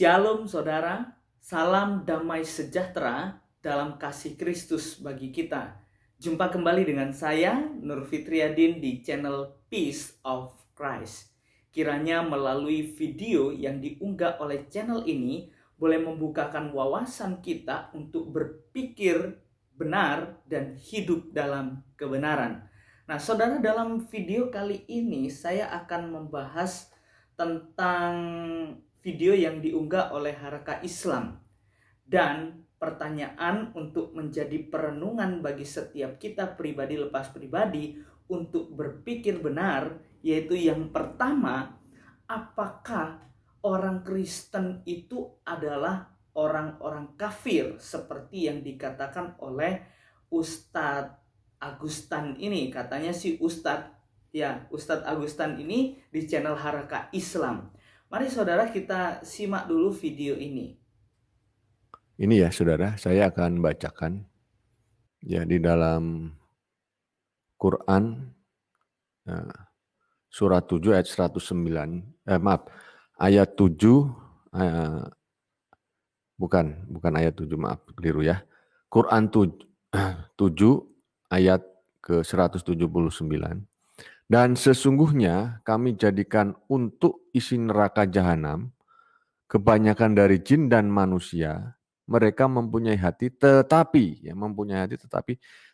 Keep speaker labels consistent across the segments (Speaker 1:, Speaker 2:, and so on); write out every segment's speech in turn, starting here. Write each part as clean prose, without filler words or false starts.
Speaker 1: Shalom saudara, salam damai sejahtera dalam kasih Kristus bagi kita. Jumpa kembali dengan saya, Nur Fitriadin di channel Peace of Christ. Kiranya melalui video yang diunggah oleh channel ini boleh membukakan wawasan kita untuk berpikir benar dan hidup dalam kebenaran. Nah saudara, dalam video kali ini saya akan membahas tentang video yang diunggah oleh Haraka Islam, dan pertanyaan untuk menjadi perenungan bagi setiap kita pribadi lepas pribadi untuk berpikir benar, yaitu yang pertama, apakah orang Kristen itu adalah orang-orang kafir seperti yang dikatakan oleh Ustadz Agustan ini? Katanya si Ustadz Agustan ini di channel Haraka Islam. Mari saudara kita simak dulu video ini.
Speaker 2: Ini ya saudara, saya akan bacakan ya di dalam Quran surat 7 ayat 109, ayat 7, bukan ayat 7, maaf, keliru ya. Quran 7 ayat ke 179. Dan sesungguhnya kami jadikan untuk isi neraka jahanam kebanyakan dari jin dan manusia. Mereka mempunyai hati tetapi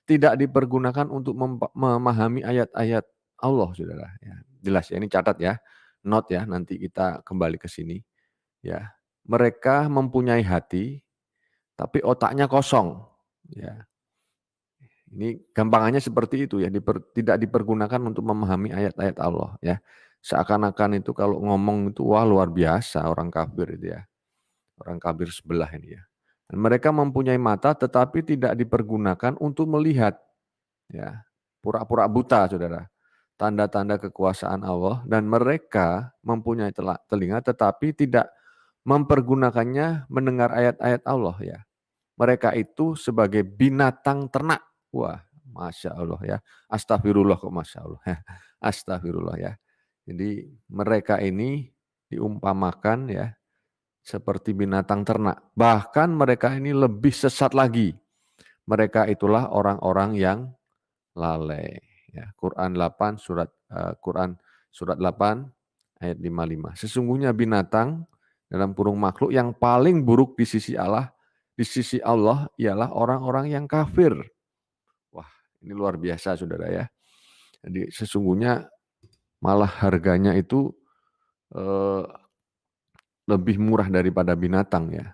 Speaker 2: tidak dipergunakan untuk memahami ayat-ayat Allah, saudara. Ya, jelas ya, ini catat ya, note ya, nanti kita kembali ke sini. Ya, mereka mempunyai hati, tapi otaknya kosong. Ya, ini gampangannya seperti itu ya, tidak dipergunakan untuk memahami ayat-ayat Allah. Ya, seakan-akan itu kalau ngomong itu wah luar biasa orang kafir itu ya. Orang kafir sebelah ini ya. Dan mereka mempunyai mata tetapi tidak dipergunakan untuk melihat. Ya, pura-pura buta, saudara. Tanda-tanda kekuasaan Allah, dan mereka mempunyai telinga tetapi tidak mempergunakannya mendengar ayat-ayat Allah ya. Mereka itu sebagai binatang ternak. Wah, Masya Allah ya. Astagfirullah kok Masya Allah ya. Astagfirullah ya. Jadi mereka ini diumpamakan ya seperti binatang ternak. Bahkan mereka ini lebih sesat lagi. Mereka itulah orang-orang yang lalai. Ya, Quran surat 8 ayat 55. Sesungguhnya binatang dalam kurung makhluk yang paling buruk di sisi Allah ialah orang-orang yang kafir. Wah, ini luar biasa saudara ya. Jadi sesungguhnya malah harganya itu lebih murah daripada binatang ya,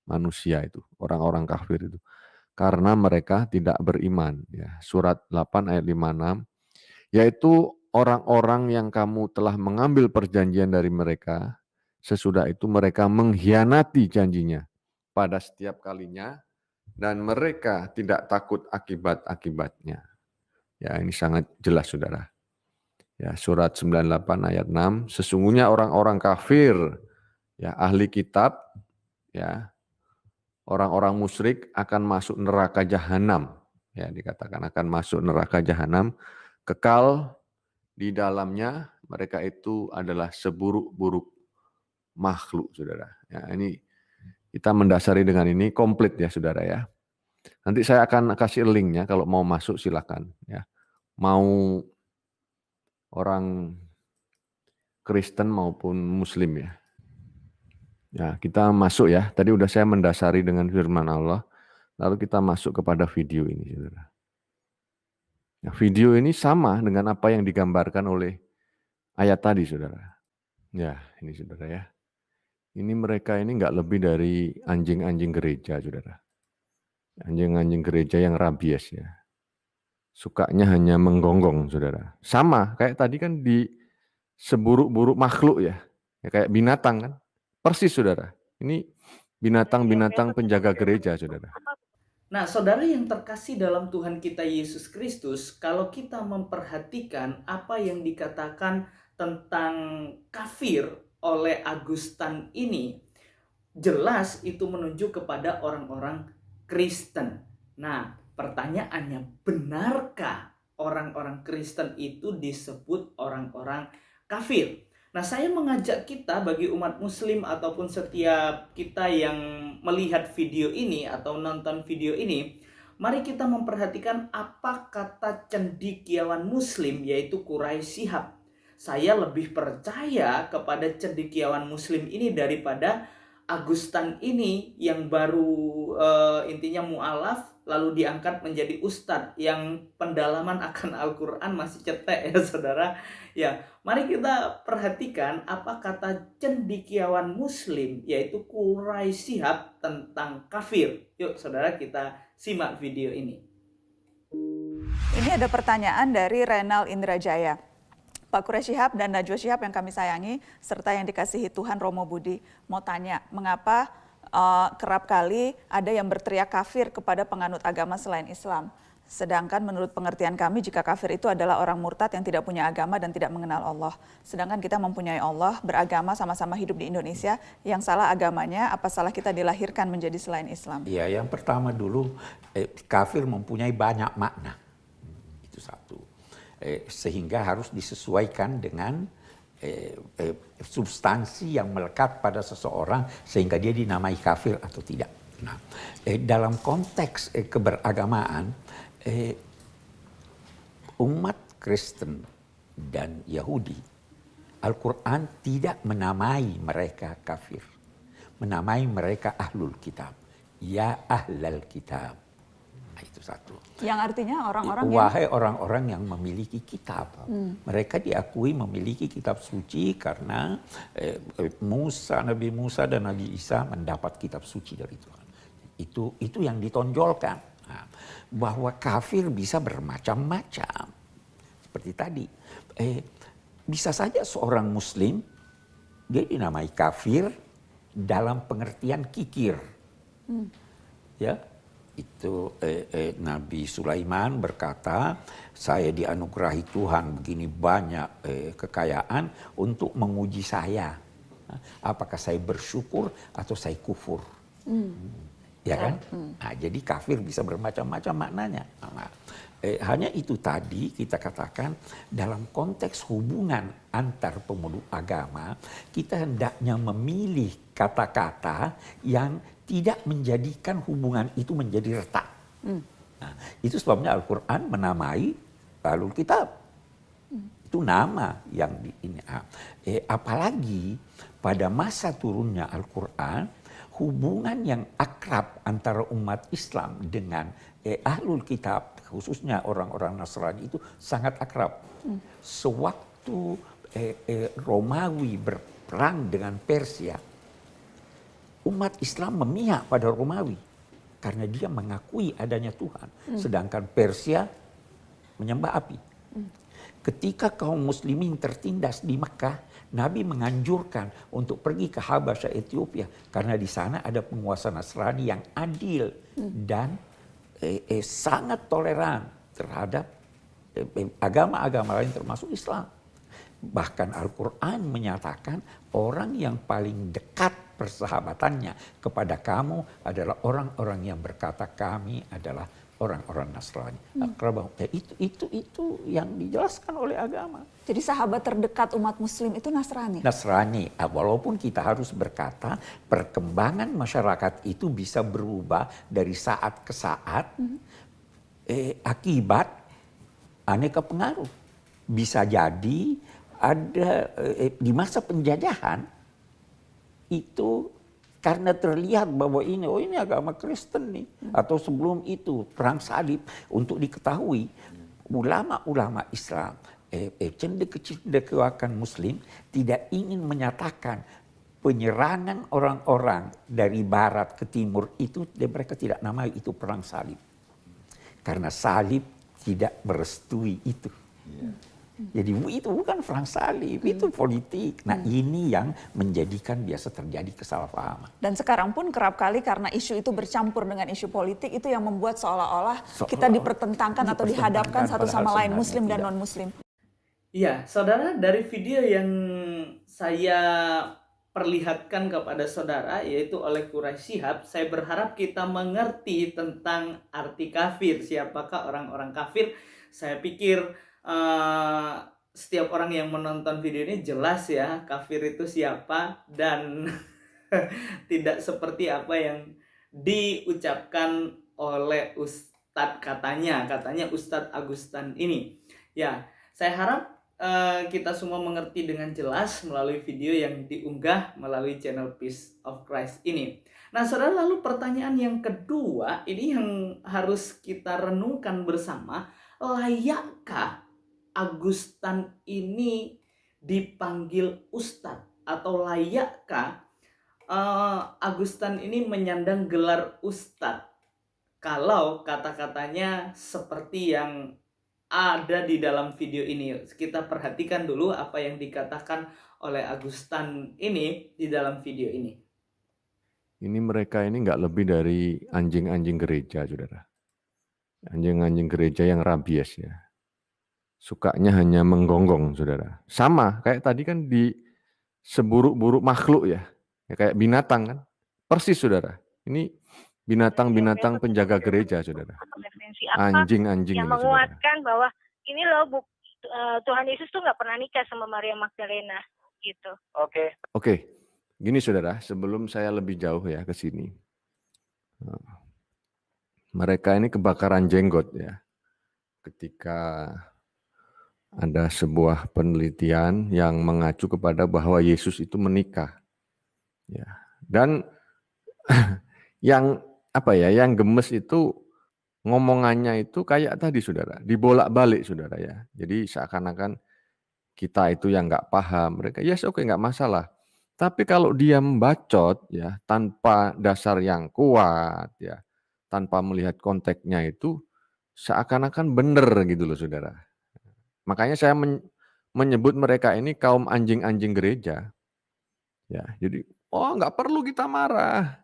Speaker 2: manusia itu, orang-orang kafir itu. Karena mereka tidak beriman. Ya. Surat 8 ayat 56, yaitu orang-orang yang kamu telah mengambil perjanjian dari mereka, sesudah itu mereka mengkhianati janjinya pada setiap kalinya, dan mereka tidak takut akibat-akibatnya. Ya, ini sangat jelas saudara. Ya, surat 98 ayat 6, sesungguhnya orang-orang kafir, ya ahli kitab, ya orang-orang musyrik akan masuk neraka jahanam. Ya, dikatakan akan masuk neraka jahanam, kekal di dalamnya. Mereka itu adalah seburuk-buruk makhluk, saudara. Ya, ini kita mendasari dengan ini komplit ya, saudara ya. Nanti saya akan kasih linknya, kalau mau masuk silakan. Ya, mau orang Kristen maupun Muslim ya. Ya, kita masuk ya. Tadi udah saya mendasari dengan firman Allah. Lalu kita masuk kepada video ini, saudara. Nah, video ini sama dengan apa yang digambarkan oleh ayat tadi, saudara. Ya, ini saudara ya. Ini mereka ini nggak lebih dari anjing-anjing gereja, saudara. Anjing-anjing gereja yang rabies ya. Sukanya hanya menggonggong, saudara. Sama kayak tadi kan di seburuk-buruk makhluk ya. Ya kayak binatang kan. Persis, saudara. Ini binatang-binatang penjaga gereja, saudara.
Speaker 1: Nah, saudara yang terkasih dalam Tuhan kita Yesus Kristus, kalau kita memperhatikan apa yang dikatakan tentang kafir oleh Agustan ini, jelas itu menunjuk kepada orang-orang Kristen. Nah, pertanyaannya, benarkah orang-orang Kristen itu disebut orang-orang kafir? Nah, saya mengajak kita bagi umat muslim ataupun setiap kita yang melihat video ini atau nonton video ini, mari kita memperhatikan apa kata cendekiawan muslim, yaitu Quraisy Shihab. Saya lebih percaya kepada cendekiawan muslim ini daripada Agustan ini yang baru intinya mualaf lalu diangkat menjadi ustadz yang pendalaman akan Al-Quran masih cetek ya saudara. Ya, mari kita perhatikan apa kata cendekiawan muslim yaitu Quraisy Shihab tentang kafir. Yuk saudara, kita simak video ini.
Speaker 3: Ini ada pertanyaan dari Renal Indrajaya. Pak Quraisy Shihab dan Najwa Shihab yang kami sayangi, serta yang dikasihi Tuhan Romo Budi, mau tanya, mengapa kerap kali ada yang berteriak kafir kepada penganut agama selain Islam? Sedangkan menurut pengertian kami, jika kafir itu adalah orang murtad yang tidak punya agama dan tidak mengenal Allah. Sedangkan kita mempunyai Allah, beragama, sama-sama hidup di Indonesia, yang salah agamanya, apa salah kita dilahirkan menjadi selain Islam?
Speaker 4: Ya, yang pertama dulu, kafir mempunyai banyak makna. Itu satu. Sehingga harus disesuaikan dengan substansi yang melekat pada seseorang sehingga dia dinamai kafir atau tidak. Nah, dalam konteks keberagamaan, umat Kristen dan Yahudi, Al-Quran tidak menamai mereka kafir, menamai mereka ahlul kitab, ya ahlal kitab. Nah, itu satu.
Speaker 3: Yang artinya orang-orang
Speaker 4: Wahai orang-orang yang memiliki kitab. Mereka diakui memiliki kitab suci karena Nabi Musa dan Nabi Isa mendapat kitab suci dari Tuhan. Itu yang ditonjolkan. Nah, bahwa kafir bisa bermacam-macam. Seperti tadi. Bisa saja seorang muslim, dia dinamai kafir dalam pengertian kikir. Ya. Itu Nabi Sulaiman berkata, saya dianugerahi Tuhan begini banyak kekayaan untuk menguji saya. Apakah saya bersyukur atau saya kufur? Ya kan? Nah, jadi kafir bisa bermacam-macam maknanya. Nah, hanya itu tadi kita katakan dalam konteks hubungan antar pemeluk agama, kita hendaknya memilih kata-kata yang tidak menjadikan hubungan itu menjadi retak. Nah, itu sebabnya Al-Quran menamai Ahlul Kitab. Itu nama yang ini. Apalagi pada masa turunnya Al-Quran, hubungan yang akrab antara umat Islam dengan Ahlul Kitab, khususnya orang-orang Nasrani itu sangat akrab. Sewaktu Romawi berperang dengan Persia, umat Islam memihak pada Romawi karena dia mengakui adanya Tuhan. Sedangkan Persia menyembah api. Ketika kaum muslimin tertindas di Mekah, Nabi menganjurkan untuk pergi ke Habasyah Ethiopia karena di sana ada penguasa Nasrani yang adil dan sangat toleran terhadap agama-agama lain termasuk Islam. Bahkan Al-Quran menyatakan orang yang paling dekat persahabatannya kepada kamu adalah orang-orang yang berkata kami adalah orang-orang Nasrani. Itu yang dijelaskan oleh agama.
Speaker 3: Jadi sahabat terdekat umat muslim itu Nasrani?
Speaker 4: Nasrani, walaupun kita harus berkata perkembangan masyarakat itu bisa berubah dari saat ke saat akibat aneka pengaruh. Bisa jadi ada di masa penjajahan itu karena terlihat bahwa ini agama Kristen nih, atau sebelum itu perang salib, untuk diketahui ulama-ulama Islam cendekiawan Muslim tidak ingin menyatakan penyerangan orang-orang dari barat ke timur itu, mereka tidak namai itu perang salib karena salib tidak merestui itu. Jadi itu bukan perang salib, itu politik. Nah ini yang menjadikan biasa terjadi kesalahpahaman.
Speaker 3: Dan sekarang pun kerap kali karena isu itu bercampur dengan isu politik, itu yang membuat seolah-olah kita dipertentangkan atau dihadapkan satu sama lain, muslim dan non-muslim.
Speaker 1: Iya, saudara, dari video yang saya perlihatkan kepada saudara, yaitu oleh Quraisy Shihab, saya berharap kita mengerti tentang arti kafir. Siapakah orang-orang kafir? Saya pikir setiap orang yang menonton video ini jelas ya kafir itu siapa dan tidak seperti apa yang diucapkan oleh Ustadz katanya Ustadz Agustan ini. Ya, saya harap kita semua mengerti dengan jelas melalui video yang diunggah melalui channel Peace of Christ ini. Nah, saudara, lalu pertanyaan yang kedua ini yang harus kita renungkan bersama, layakkah Agustan ini dipanggil Ustadz, atau layakkah Agustan ini menyandang gelar Ustadz kalau kata-katanya seperti yang ada di dalam video ini? Kita perhatikan dulu apa yang dikatakan oleh Agustan ini di dalam video ini.
Speaker 2: Ini mereka ini nggak lebih dari anjing-anjing gereja, saudara. Anjing-anjing gereja yang rabies ya. Sukanya hanya menggonggong, saudara. Sama kayak tadi kan di seburuk-buruk makhluk ya. Ya kayak binatang kan. Persis, saudara. Ini binatang-binatang penjaga gereja, saudara.
Speaker 5: Referensi apa
Speaker 2: Anjing-anjing
Speaker 5: yang
Speaker 2: ini, saudara.
Speaker 5: menguatkan bahwa ini loh Tuhan Yesus tuh nggak pernah nikah sama Maria Magdalena gitu.
Speaker 2: Oke. Gini, saudara, sebelum saya lebih jauh ya ke sini. Mereka ini kebakaran jenggot ya. Ketika ada sebuah penelitian yang mengacu kepada bahwa Yesus itu menikah. Ya. Dan yang gemes itu ngomongannya itu kayak tadi, saudara, dibolak-balik, saudara ya. Jadi seakan-akan kita itu yang nggak paham. Mereka oke, nggak masalah. Tapi kalau dia membacot ya tanpa dasar yang kuat ya, tanpa melihat konteksnya itu seakan-akan benar gitu loh, saudara. Makanya saya menyebut mereka ini kaum anjing-anjing gereja. Ya, jadi nggak perlu kita marah.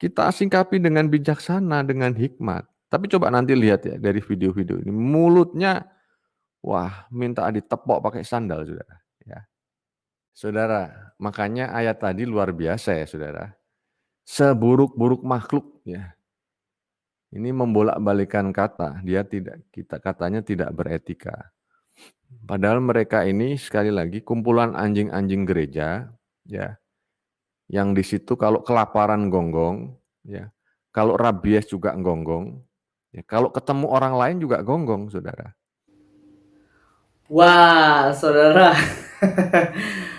Speaker 2: Kita singkapi dengan bijaksana, dengan hikmat. Tapi coba nanti lihat ya dari video-video ini, mulutnya minta ditepok pakai sandal, saudara. Ya. Saudara, makanya ayat tadi luar biasa ya, saudara. Seburuk-buruk makhluk ya. Ini membolak-balikan kata, katanya tidak beretika. Padahal mereka ini sekali lagi kumpulan anjing-anjing gereja ya. Yang di situ kalau kelaparan gonggong ya. Kalau rabies juga gonggong. Ya, kalau ketemu orang lain juga gonggong, saudara.
Speaker 1: Wah, saudara.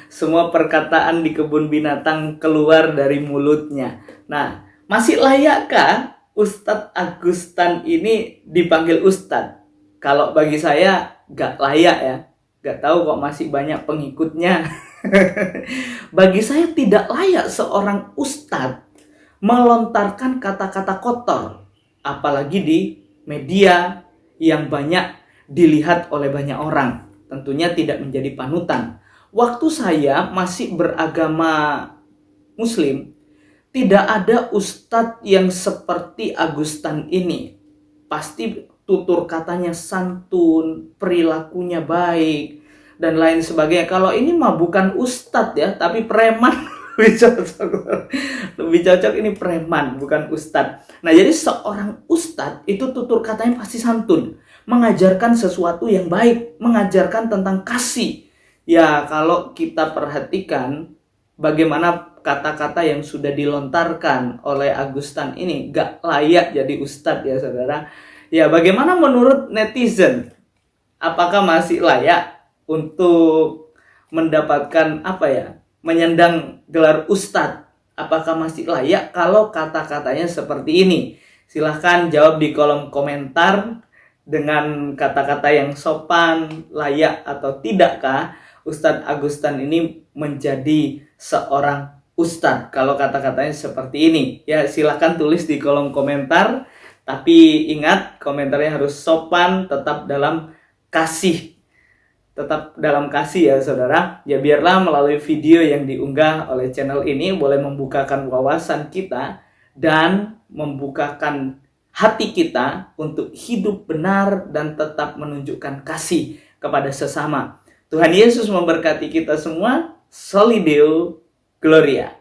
Speaker 1: Semua perkataan di kebun binatang keluar dari mulutnya. Nah, masih layakkah Ustadz Agustan ini dipanggil Ustadz? Kalau bagi saya gak layak ya. Gak tahu kok masih banyak pengikutnya. Bagi saya tidak layak seorang Ustadz melontarkan kata-kata kotor. Apalagi di media yang banyak dilihat oleh banyak orang. Tentunya tidak menjadi panutan. Waktu saya masih beragama Muslim, tidak ada ustadz yang seperti Agustan ini. Pasti tutur katanya santun, perilakunya baik, dan lain sebagainya. Kalau ini mah bukan ustadz ya, tapi preman. Lebih cocok ini preman, bukan ustadz. Nah, jadi seorang ustadz itu tutur katanya pasti santun, mengajarkan sesuatu yang baik, mengajarkan tentang kasih. Ya, kalau kita perhatikan bagaimana kata-kata yang sudah dilontarkan oleh Agustan ini, gak layak jadi ustadz ya, saudara. Ya, bagaimana menurut netizen? Apakah masih layak untuk mendapatkan menyandang gelar ustadz? Apakah masih layak kalau kata-katanya seperti ini? Silahkan jawab di kolom komentar dengan kata-kata yang sopan, layak atau tidakkah Ustadz Agustan ini menjadi seorang ustadz kalau kata-katanya seperti ini. Ya, silahkan tulis di kolom komentar. Tapi ingat, komentarnya harus sopan, tetap dalam kasih. Tetap dalam kasih ya, saudara. Ya, biarlah melalui video yang diunggah oleh channel ini boleh membukakan wawasan kita dan membukakan hati kita untuk hidup benar dan tetap menunjukkan kasih kepada sesama. Tuhan Yesus memberkati kita semua. Soli Deo Gloria.